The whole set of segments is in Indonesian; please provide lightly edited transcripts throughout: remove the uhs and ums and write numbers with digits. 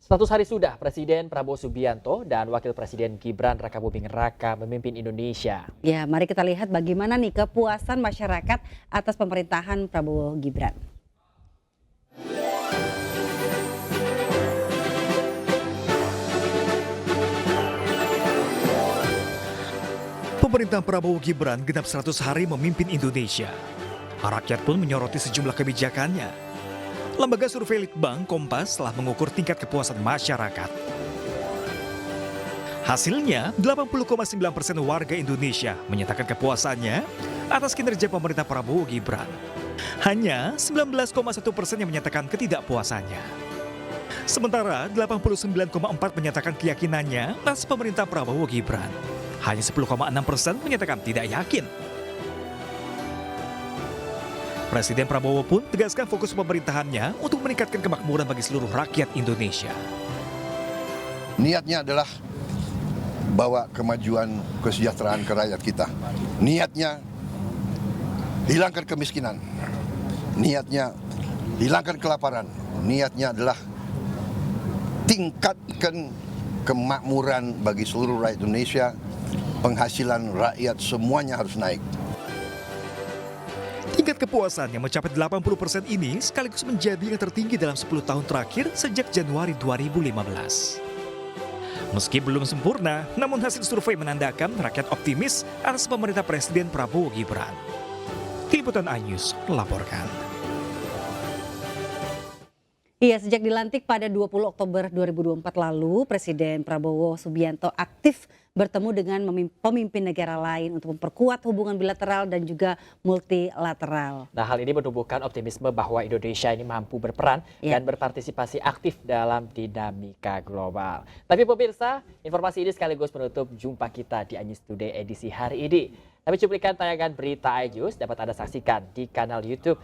100 hari sudah Presiden Prabowo Subianto dan Wakil Presiden Gibran Rakabuming Raka memimpin Indonesia. Ya, mari kita lihat bagaimana nih kepuasan masyarakat atas pemerintahan Prabowo Gibran. Pemerintah Prabowo Gibran genap 100 hari memimpin Indonesia. Rakyat pun menyoroti sejumlah kebijakannya. Lembaga survei Litbang Kompas telah mengukur tingkat kepuasan masyarakat. Hasilnya, 80,9% warga Indonesia menyatakan kepuasannya atas kinerja pemerintah Prabowo Gibran. Hanya 19,1% yang menyatakan ketidakpuasannya. Sementara 89,4% menyatakan keyakinannya atas pemerintah Prabowo Gibran. Hanya 10,6% menyatakan tidak yakin. Presiden Prabowo pun tegaskan fokus pemerintahannya untuk meningkatkan kemakmuran bagi seluruh rakyat Indonesia. Niatnya adalah bawa kemajuan kesejahteraan ke rakyat kita. Niatnya hilangkan kemiskinan. Niatnya hilangkan kelaparan. Niatnya adalah tingkatkan kemakmuran bagi seluruh rakyat Indonesia. Penghasilan rakyat semuanya harus naik. Tingkat kepuasan yang mencapai 80% ini sekaligus menjadi yang tertinggi dalam 10 tahun terakhir sejak Januari 2015. Meski belum sempurna, namun hasil survei menandakan rakyat optimis atas pemerintah Presiden Prabowo Gibran. Tim Liputan iNews melaporkan. Iya, sejak dilantik pada 20 Oktober 2024 lalu, Presiden Prabowo Subianto aktif bertemu dengan pemimpin negara lain untuk memperkuat hubungan bilateral dan juga multilateral. Nah, hal ini menumbuhkan optimisme bahwa Indonesia ini mampu berperan dan berpartisipasi aktif dalam dinamika global. Tapi pemirsa, informasi ini sekaligus menutup jumpa kita di iNews Today edisi hari ini. Tapi cuplikan tayangan berita iNews dapat Anda saksikan di kanal YouTube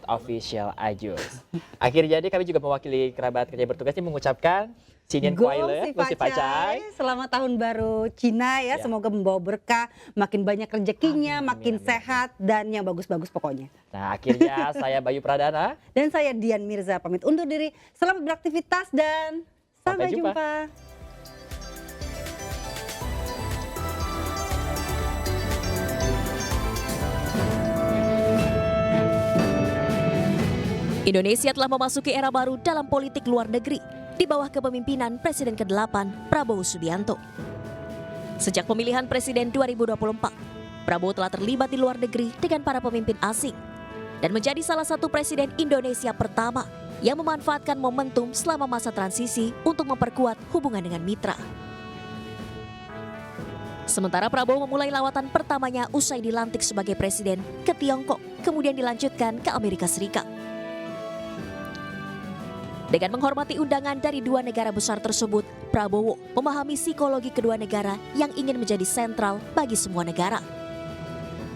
@official iNews. Akhirnya jadi kami juga mewakili kerabat kerja yang bertugas ini mengucapkan Cinian Kuaile, Lucy Pacai. Selamat tahun baru Cina ya, semoga membawa berkah, makin banyak rezekinya, makin sehat dan yang bagus-bagus pokoknya. Nah, akhirnya saya Bayu Pradana dan saya Dian Mirza pamit undur diri. Selamat beraktivitas dan sampai jumpa. Indonesia telah memasuki era baru dalam politik luar negeri di bawah kepemimpinan Presiden ke-8 Prabowo Subianto. Sejak pemilihan Presiden 2024, Prabowo telah terlibat di luar negeri dengan para pemimpin asing dan menjadi salah satu Presiden Indonesia pertama yang memanfaatkan momentum selama masa transisi untuk memperkuat hubungan dengan mitra. Sementara Prabowo memulai lawatan pertamanya usai dilantik sebagai Presiden ke Tiongkok, kemudian dilanjutkan ke Amerika Serikat. Dengan menghormati undangan dari dua negara besar tersebut, Prabowo memahami psikologi kedua negara yang ingin menjadi sentral bagi semua negara.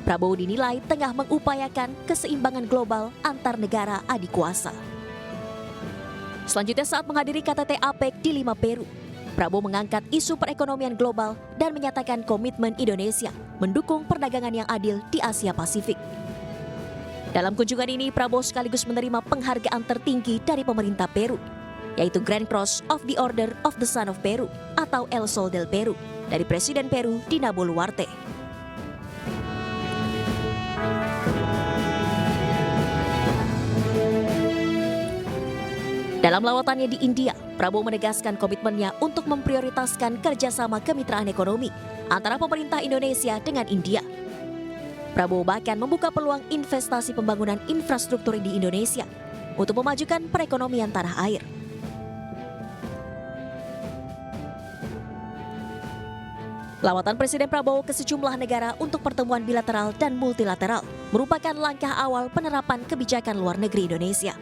Prabowo dinilai tengah mengupayakan keseimbangan global antar negara adik kuasa. Selanjutnya saat menghadiri KTT APEC di Lima, Peru, Prabowo mengangkat isu perekonomian global dan menyatakan komitmen Indonesia mendukung perdagangan yang adil di Asia Pasifik. Dalam kunjungan ini, Prabowo sekaligus menerima penghargaan tertinggi dari pemerintah Peru, yaitu Grand Cross of the Order of the Sun of Peru atau El Sol del Peru dari Presiden Peru Dina Boluarte. Dalam lawatannya di India, Prabowo menegaskan komitmennya untuk memprioritaskan kerjasama kemitraan ekonomi antara pemerintah Indonesia dengan India. Prabowo bahkan membuka peluang investasi pembangunan infrastruktur di Indonesia untuk memajukan perekonomian tanah air. Lawatan Presiden Prabowo ke sejumlah negara untuk pertemuan bilateral dan multilateral merupakan langkah awal penerapan kebijakan luar negeri Indonesia.